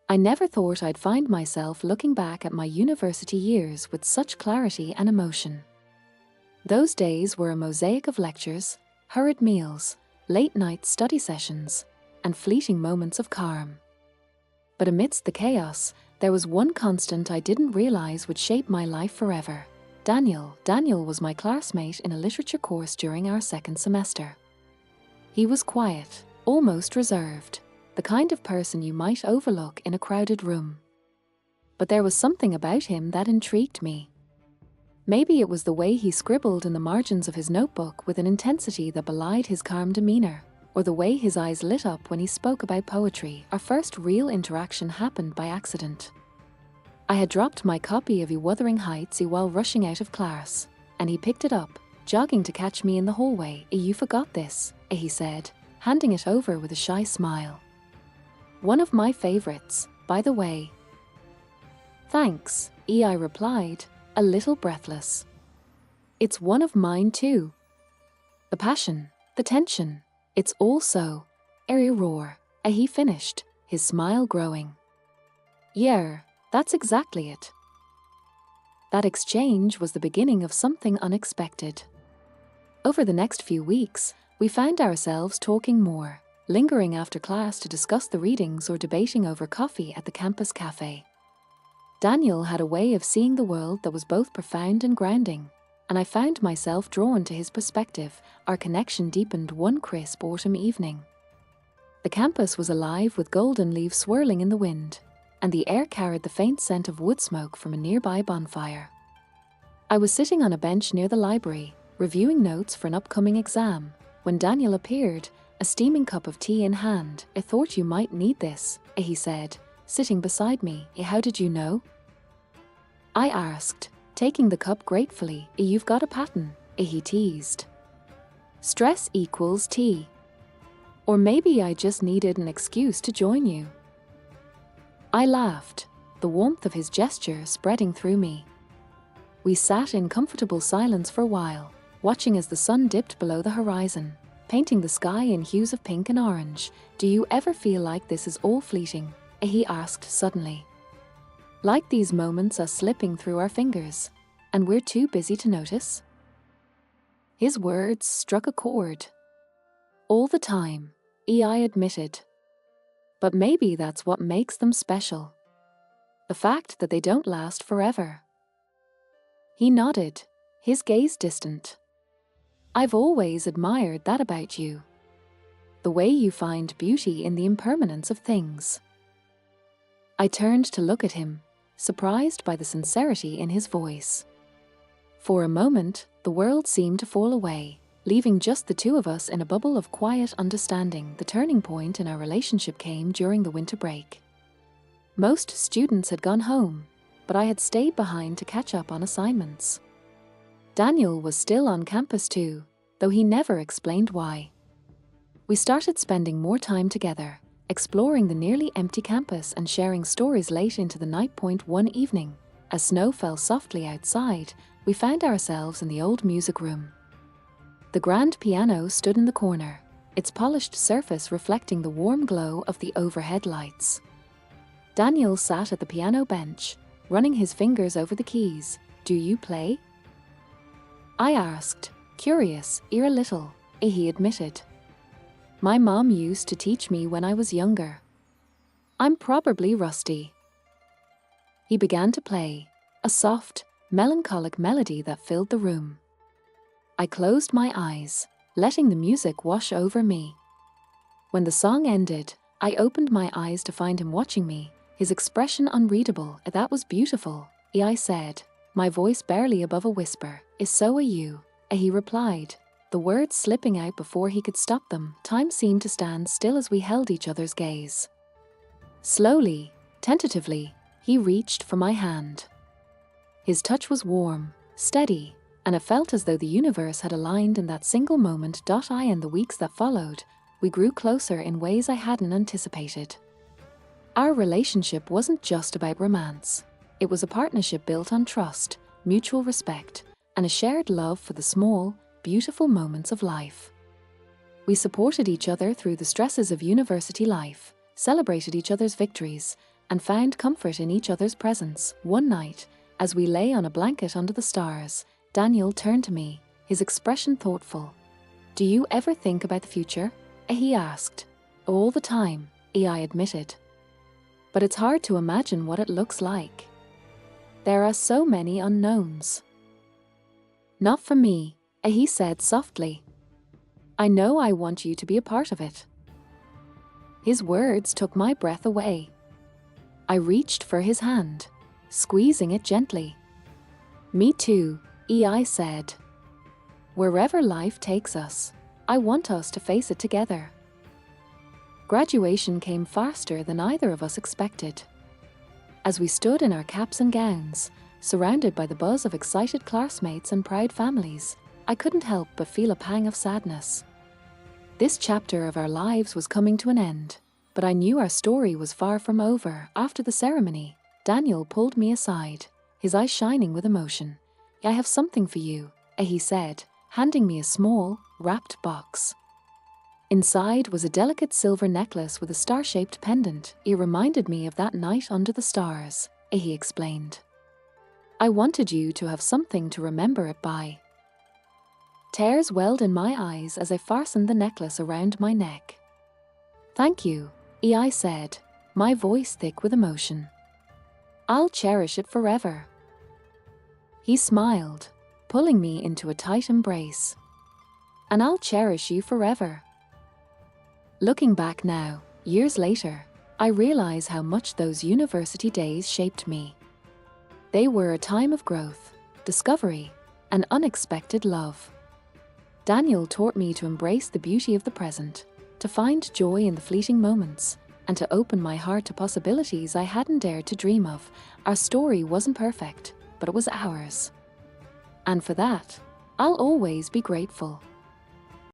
I never thought I'd find myself looking back at my university years with such clarity and emotion. Those days were a mosaic of lectures, hurried meals, late-night study sessions, and fleeting moments of calm. But amidst the chaos, there was one constant I didn't realize would shape my life forever. Daniel. Daniel was my classmate in a literature course during our second semester. He was quiet, almost reserved, the kind of person you might overlook in a crowded room. But there was something about him that intrigued me. Maybe it was the way he scribbled in the margins of his notebook with an intensity that belied his calm demeanor, or the way his eyes lit up when he spoke about poetry. Our first real interaction happened by accident. I had dropped my copy of Wuthering Heights while rushing out of class, and he picked it up, jogging to catch me in the hallway. "You forgot this," he said, handing it over with a shy smile. "One of my favorites, by the way." "Thanks," I replied, a little breathless. "It's one of mine too. The passion, the tension, it's all so roar," he finished, his smile growing. "Yeah, that's exactly it." That exchange was the beginning of something unexpected. Over the next few weeks, we found ourselves talking more, lingering after class to discuss the readings or debating over coffee at the campus cafe. Daniel had a way of seeing the world that was both profound and grounding, and I found myself drawn to his perspective. Our connection deepened one crisp autumn evening. The campus was alive with golden leaves swirling in the wind, and the air carried the faint scent of wood smoke from a nearby bonfire. I was sitting on a bench near the library, reviewing notes for an upcoming exam, when Daniel appeared, a steaming cup of tea in hand. "I thought you might need this," he said, sitting beside me. "How did you know?" I asked, taking the cup gratefully. "You've got a pattern," he teased. "Stress equals tea. Or maybe I just needed an excuse to join you." I laughed, the warmth of his gesture spreading through me. We sat in comfortable silence for a while, watching as the sun dipped below the horizon, painting the sky in hues of pink and orange. "Do you ever feel like this is all fleeting?" he asked suddenly. "Like these moments are slipping through our fingers, and we're too busy to notice?" His words struck a chord. "All the time," I admitted. "But maybe that's what makes them special. The fact that they don't last forever." He nodded, his gaze distant. "I've always admired that about you. The way you find beauty in the impermanence of things." I turned to look at him, surprised by the sincerity in his voice. For a moment, the world seemed to fall away, leaving just the two of us in a bubble of quiet understanding. The turning point in our relationship came during the winter break. Most students had gone home, but I had stayed behind to catch up on assignments. Daniel was still on campus too, though he never explained why. We started spending more time together, exploring the nearly empty campus and sharing stories late into the night. One evening, as snow fell softly outside, we found ourselves in the old music room. The grand piano stood in the corner, its polished surface reflecting the warm glow of the overhead lights. Daniel sat at the piano bench, running his fingers over the keys. "Do you play?" I asked, curious, a little. He admitted. "My mom used to teach me when I was younger. I'm probably rusty." He began to play, a soft, melancholic melody that filled the room. I closed my eyes, letting the music wash over me. When the song ended, I opened my eyes to find him watching me, his expression unreadable. "That was beautiful," I said, my voice barely above a whisper. "So are you," he replied, the words slipping out before he could stop them. Time seemed to stand still as we held each other's gaze. Slowly, tentatively, he reached for my hand. His touch was warm, steady, and it felt as though the universe had aligned in that single moment. In the weeks that followed, we grew closer in ways I hadn't anticipated. Our relationship wasn't just about romance. It was a partnership built on trust, mutual respect, and a shared love for the small, beautiful moments of life. We supported each other through the stresses of university life, celebrated each other's victories, and found comfort in each other's presence. One night, as we lay on a blanket under the stars, Daniel turned to me, his expression thoughtful. "Do you ever think about the future?" he asked. "All the time," I admitted. "But it's hard to imagine what it looks like. There are so many unknowns." "Not for me," he said softly. "I know I want you to be a part of it." His words took my breath away. I reached for his hand, squeezing it gently. "Me too," I said. "Wherever life takes us, I want us to face it together." Graduation came faster than either of us expected. As we stood in our caps and gowns, surrounded by the buzz of excited classmates and proud families, I couldn't help but feel a pang of sadness. This chapter of our lives was coming to an end, but I knew our story was far from over. After the ceremony, Daniel pulled me aside, his eyes shining with emotion. "I have something for you," he said, handing me a small, wrapped box. Inside was a delicate silver necklace with a star-shaped pendant. It reminded me of that night under the stars, he explained. "I wanted you to have something to remember it by." Tears welled in my eyes as I fastened the necklace around my neck. "Thank you," I said, my voice thick with emotion. "I'll cherish it forever." He smiled, pulling me into a tight embrace. "And I'll cherish you forever." Looking back now, years later, I realize how much those university days shaped me. They were a time of growth, discovery, and unexpected love. Daniel taught me to embrace the beauty of the present, to find joy in the fleeting moments, and to open my heart to possibilities I hadn't dared to dream of. Our story wasn't perfect, but it was ours. And for that, I'll always be grateful.